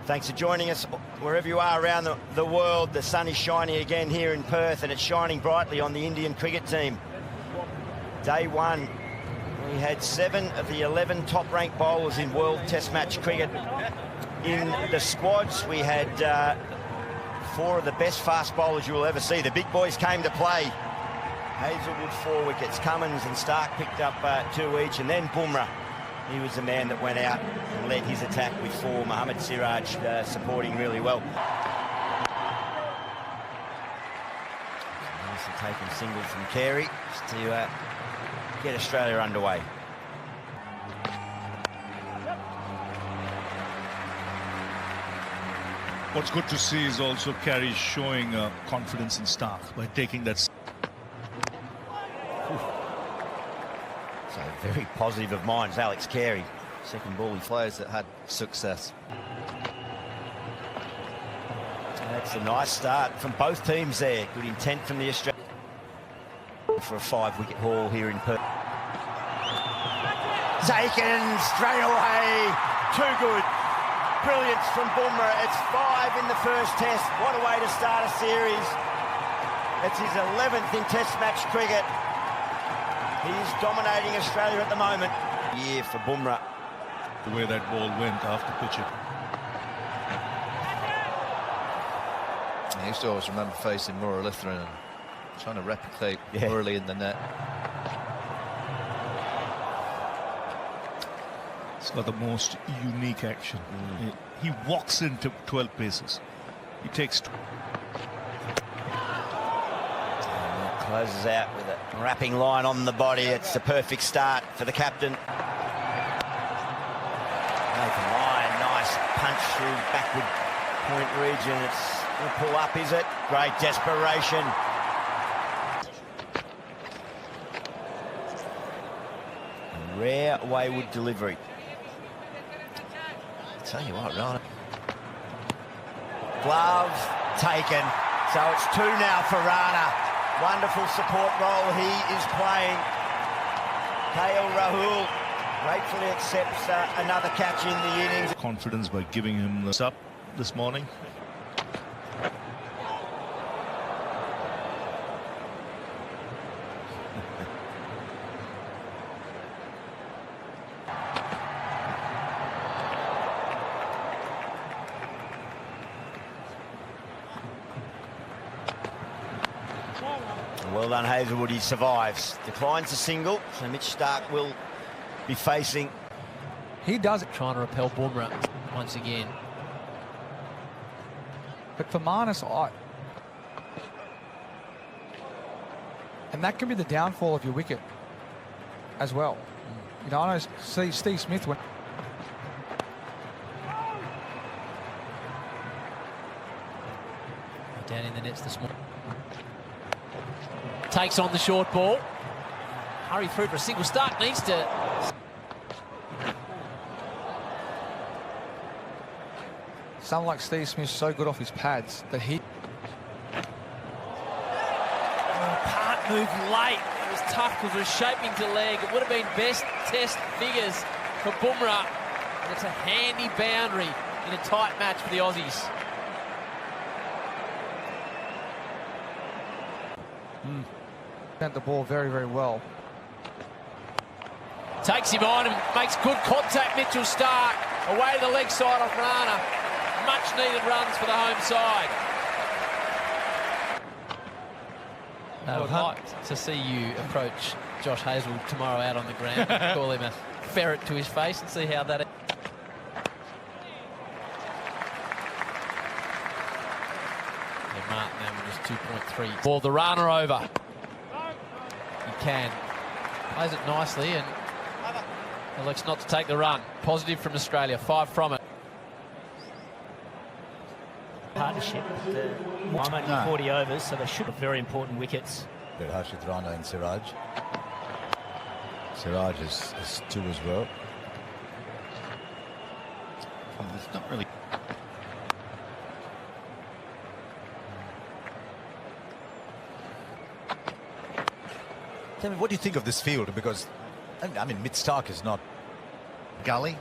Thanks for joining us wherever you are around the world. The sun is shining again here in Perth, and it's shining brightly on the Indian cricket team. Day one, we had 7 of the 11 top-ranked bowlers in World Test Match cricket. In the squads, we had 4 of the best fast bowlers you will ever see. The big boys came to play. Hazlewood 4 wickets, Cummins and Stark picked up 2 each, and then Bumrah. He was the man that went out and led his attack with 4. Mohammad Siraj supporting really well. Nicely taken single from Carey just to get Australia underway. What's good to see is also Carey showing confidence in Stark by taking that. So very positive of minds, Alex Carey. Second ball he players that had success. That's a nice start from both teams there. Good intent from the Australians for a 5-wicket haul here in Perth. Taken straight away. Too good. Brilliance from Bumrah. It's 5 in the first test. What a way to start a series. It's his 11th in test match cricket. He's dominating Australia at the moment. Year for Bumrah. The way that ball went after pitching. I used to always remember facing Muralitharan and trying to replicate early in the net. It's got the most unique action. He walks into 12 paces. He takes. Closes out with a wrapping line on the body. It's the perfect start for the captain. Nathan Lyon, nice punch through backward point region. It's going to pull up, is it? Great desperation. A rare wayward delivery. I'll tell you what, Ryan. Glove taken. So it's 2 now for Rana. Wonderful support role he is playing. KL Rahul gratefully accepts another catch in the innings. Confidence by giving him this up this morning. Well done, Hazlewood. He survives. Declines a single, so Mitch Stark will be facing. He does it. Trying to repel Bumrah once again. But for Marnus, and that can be the downfall of your wicket as well. You know, I know Steve Smith went. Down in the nets this morning. Takes on the short ball. Hurry through for a single. Stark needs to. Someone like Steve Smith's so good off his pads that he. Part moved late. It was tough because it was shaping to leg. It would have been best test figures for Bumrah. And it's a handy boundary in a tight match for the Aussies. Sent the ball very, very well. Takes him on and makes good contact, Mitchell Stark. Away to the leg side off Rana. Much needed runs for the home side. I would like to see you approach Josh Hazlewood tomorrow out on the ground. Call him a ferret to his face and see how that is. Martin averages 2.3. Ball the runner over. He can. Plays it nicely and elects not to take the run. Positive from Australia. 5 from it. Partnership with only 40 overs, so they should have very important wickets. Harshit Rana and Siraj. Siraj is 2 as well. It's not really. Tell me, what do you think of this field? Because, I mean, Mitch Stark is not gully.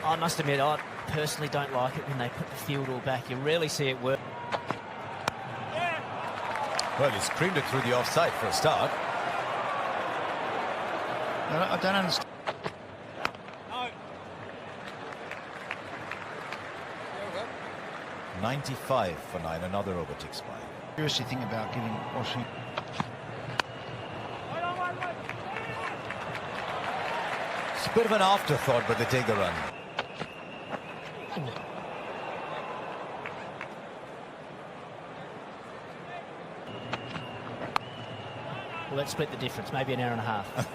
I must admit, I personally don't like it when they put the field all back. You rarely see it work. Well, he screamed it through the offside for a start. I don't understand. 95 for 9. Another over ticks by. Seriously think about giving Washington. It's a bit of an afterthought, but they take the run. Well, let's split the difference, maybe an hour and a half.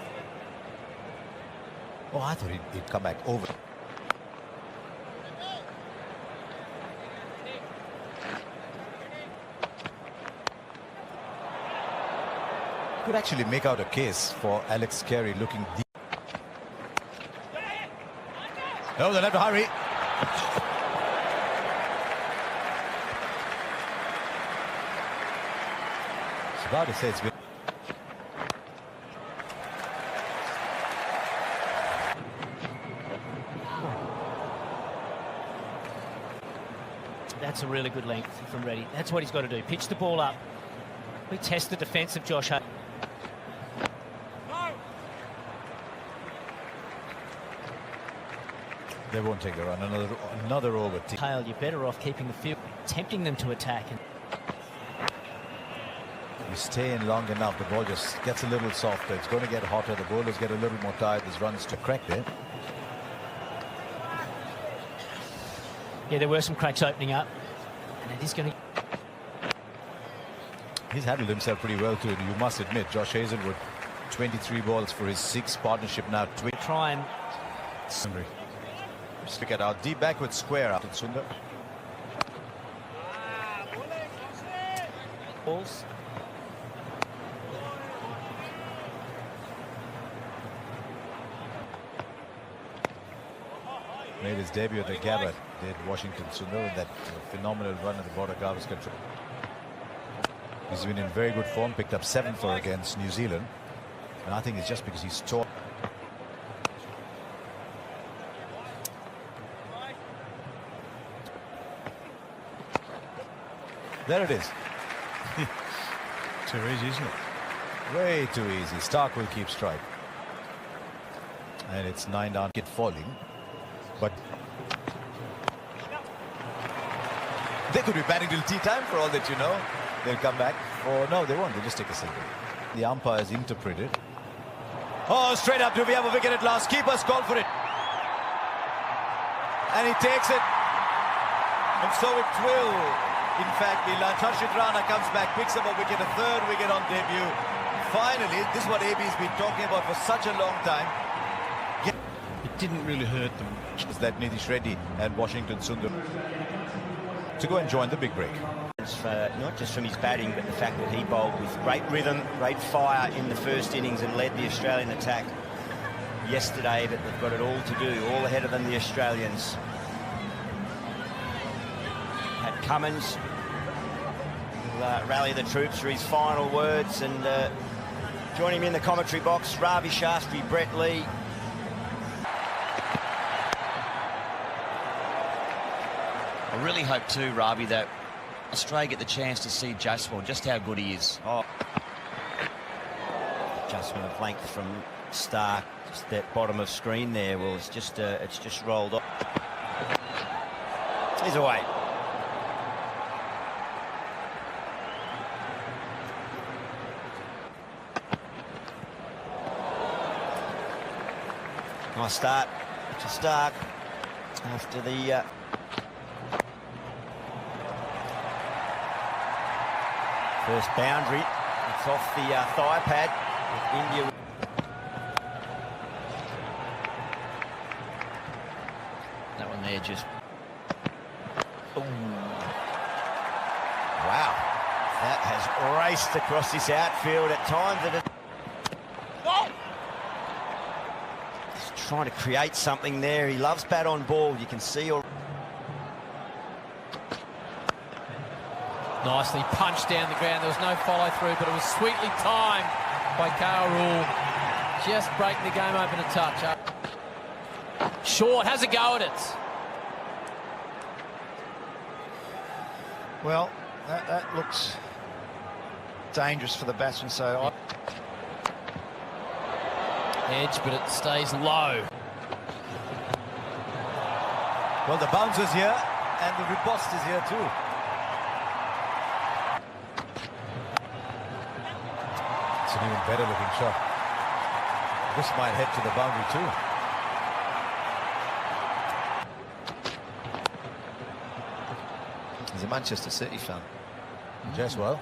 Oh, I thought he'd come back over. Could actually make out a case for Alex Carey looking deep. Oh, they'll have to hurry. It's about to say it's been. That's a really good length from Reddy. That's what he's got to do. Pitch the ball up. We test the defence of Josh Hay. They won't take the run. Another over. Tail, you're better off keeping the field, tempting them to attack. You stay in long enough, the ball just gets a little softer. It's going to get hotter. The bowlers get a little more tired. There's runs to crack there. Yeah, there were some cracks opening up, and it is going to. He's handled himself pretty well too. You must admit, Josh Hazlewood, 23 balls for his 6th partnership now. Try and. Stick it out deep backward square out in Sundar. Balls. Made his debut at the Gabba, did Washington Sundar, with that phenomenal run at the border Gavaskar control. He's been in very good form, picked up 7 for against New Zealand, and I think it's just because he's tall. There it is. Too easy, isn't it? Way too easy. Stark will keep strike. And it's 9 down, get falling. But they could be batting till tea time for all that you know. They'll come back. Or no, they won't. They'll just take a single. The umpires interpreted. Oh, straight up. Do we have a wicket at last? Keepers call for it. And he takes it. And so it will. In fact, Harshit Rana comes back, picks up a wicket, a 3rd wicket on debut. Finally, this is what AB's been talking about for such a long time. It didn't really hurt them. Is that Nitish Reddy and Washington Sundar to go and join the big break. For not just from his batting, but the fact that he bowled with great rhythm, great fire in the first innings and led the Australian attack yesterday, but they've got it all to do, all ahead of them, the Australians. Pat Cummins will rally the troops for his final words, and joining him in the commentary box, Ravi Shastri, Brett Lee. I really hope too, Ravi, that Australia get the chance to see Jaiswal, just how good he is. Oh. Adjustment of length from Stark, just that bottom of screen there. Well, it's just rolled off. He's away. Nice start to Stark after the first boundary. It's off the thigh pad. India. That one there just. Ooh. Wow. That has raced across this outfield at times. And just trying to create something there. He loves bat on ball. You can see. Nicely punched down the ground. There was no follow through, but it was sweetly timed by KL Rahul. Just breaking the game open a touch. Short has a go at it. Well, that looks dangerous for the batsman, so Edge, but it stays low. Well, the bouncer's here, and the riposte is here too. It's an even better looking shot. This might head to the boundary too. He's a Manchester City fan. Jaiswal.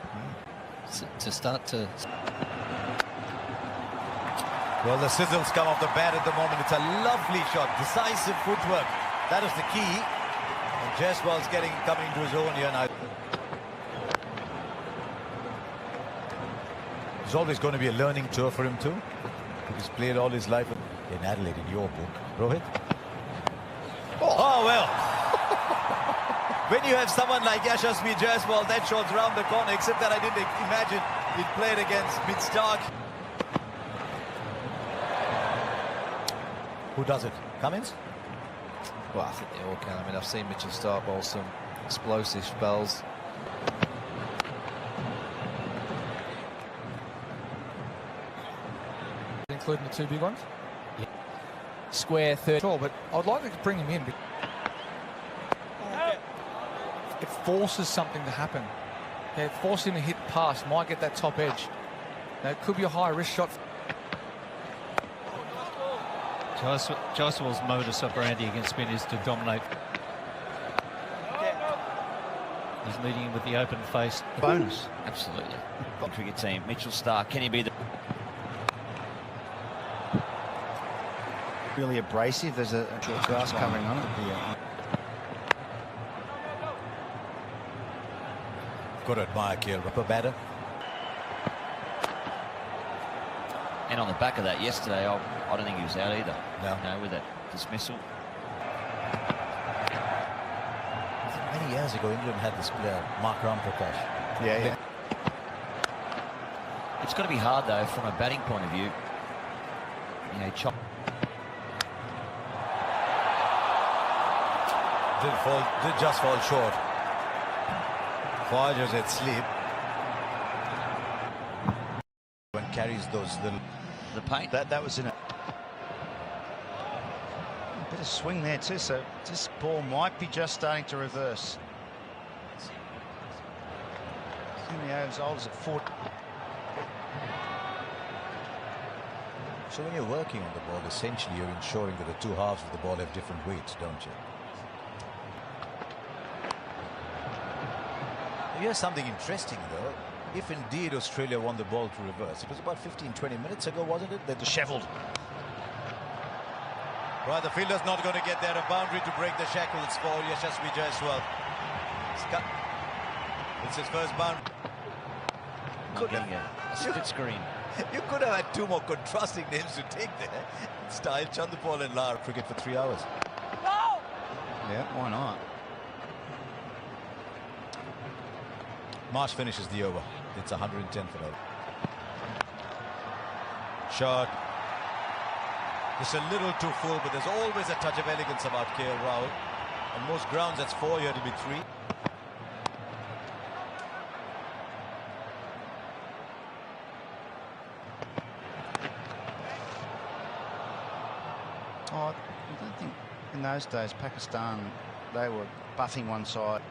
To start to... Well, the sizzles come off the bat at the moment. It's a lovely shot, decisive footwork. That is the key. And Jaiswal's coming to his own here now. It's always going to be a learning tour for him too. He's played all his life in Adelaide, in your book. Rohit? Oh well. When you have someone like Yashasvi Jaiswal, that shot's round the corner, except that I didn't imagine he'd played against Mitch Starc. Who does it? Cummins? Well, I think they all can. I mean, I've seen Mitchell Starc bowl some explosive spells. Including the two big ones? Yeah. Square third. Sure, but I'd like to bring him in. It forces something to happen. Yeah, it forces him to hit past, might get that top edge. Now, it could be a high risk shot. Jaiswal's modus operandi against spin is to dominate. He's leading him with the open face. bonus. Absolutely. Cricket team. Mitchell Starc, can he be the... Really abrasive. There's a grass covering on it. Got to admire KL Rahul, batter. And on the back of that yesterday, I don't think he was out either. No. No, with that dismissal. I think many years ago, England had this player, Mark Ramprakash. Yeah. It's got to be hard, though, from a batting point of view. You know, Did just fall short. Khawaja's at sleep. When carries those little... the paint. That was in a bit of swing there too, so this ball might be just starting to reverse. Only as old as at 4. So when you're working on the ball, essentially you're ensuring that the two halves of the ball have different weights, don't you? Here's something interesting, though. If indeed Australia won the ball to reverse, it was about 15-20 minutes ago, wasn't it? They're dishevelled. Right, the fielder's not going to get there. A boundary to break the shackles for Yashasvi Jaiswal. It's his first boundary. A split screen. You could have had two more contrasting names to take there. Style, Chanderpaul and Lar. Cricket for 3 hours. Yeah, why not? Marsh finishes the over. It's 110 for that. Shot. It's a little too full, but there's always a touch of elegance about KL Rahul. On most grounds, that's 4, here it'll be 3. Oh, I don't think in those days Pakistan, they were buffing one side.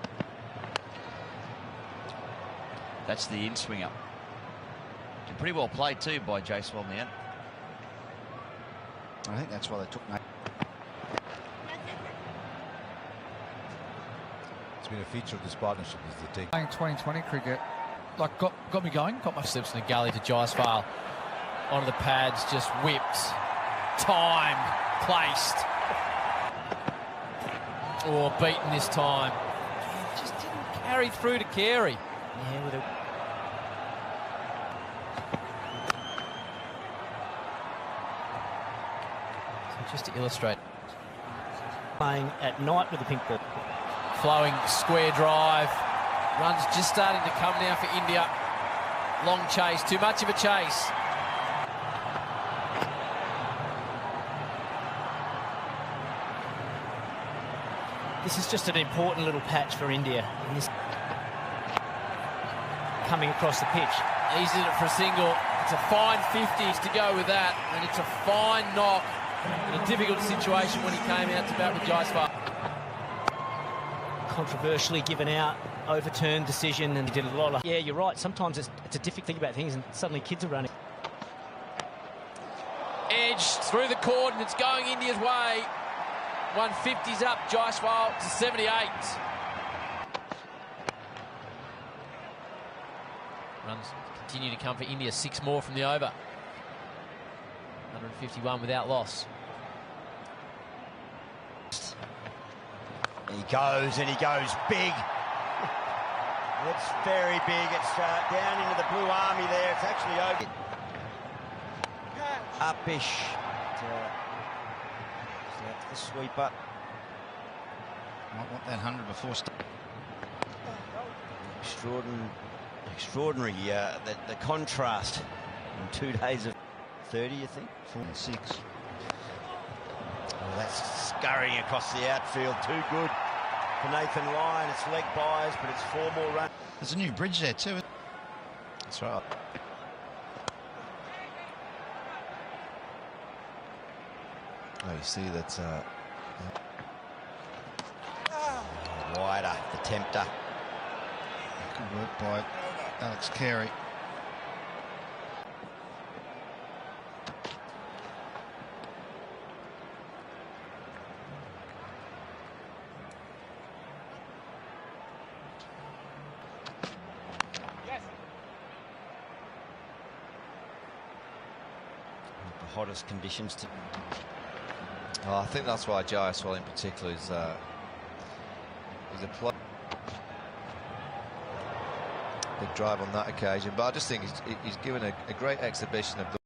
That's the in-swinger. Pretty well played, too, by Jaiswal in the end. I think that's why they took... It's been a feature of this partnership is the take. Playing 2020 cricket, like got me going. Got my Slips in the gully to Jaiswal. Onto the pads, just whipped. Timed. Placed. Oh, beaten this time. Just didn't carry through to Carey. Yeah, with a... So just to illustrate. Playing at night with the pink ball. Flowing square drive. Runs just starting to come now for India. Long chase. Too much of a chase. This is just an important little patch for India. And this coming across the pitch. He's in it for a single. It's a fine 50s to go with that, and it's a fine knock in a difficult situation when he came out to bat with Jaiswal. Controversially given out, overturned decision, and he did a lot of... Yeah, you're right. Sometimes it's a difficult thing about things, and suddenly kids are running. Edge through the cord, and it's going India's way. 150's up, Jaiswal to 78. Runs continue to come for India. 6 more from the over. 151 without loss. He goes, and he goes big. It's very big. It's down into the blue army there. It's actually over. Upish. Out to the sweeper. Might want that 100 before. Extraordinary. The contrast in 2 days of 30, you think? 46. Oh, that's scurrying across the outfield. Too good for Nathan Lyon. It's leg byes, but it's 4 more runs. There's a new bridge there too. That's right. Oh, you see that. Wider, the tempter. Good work by Alex Carey. The hottest conditions to... Oh, I think that's why Jaiswal in particular is a big drive on that occasion. But I just think he's given a great exhibition of the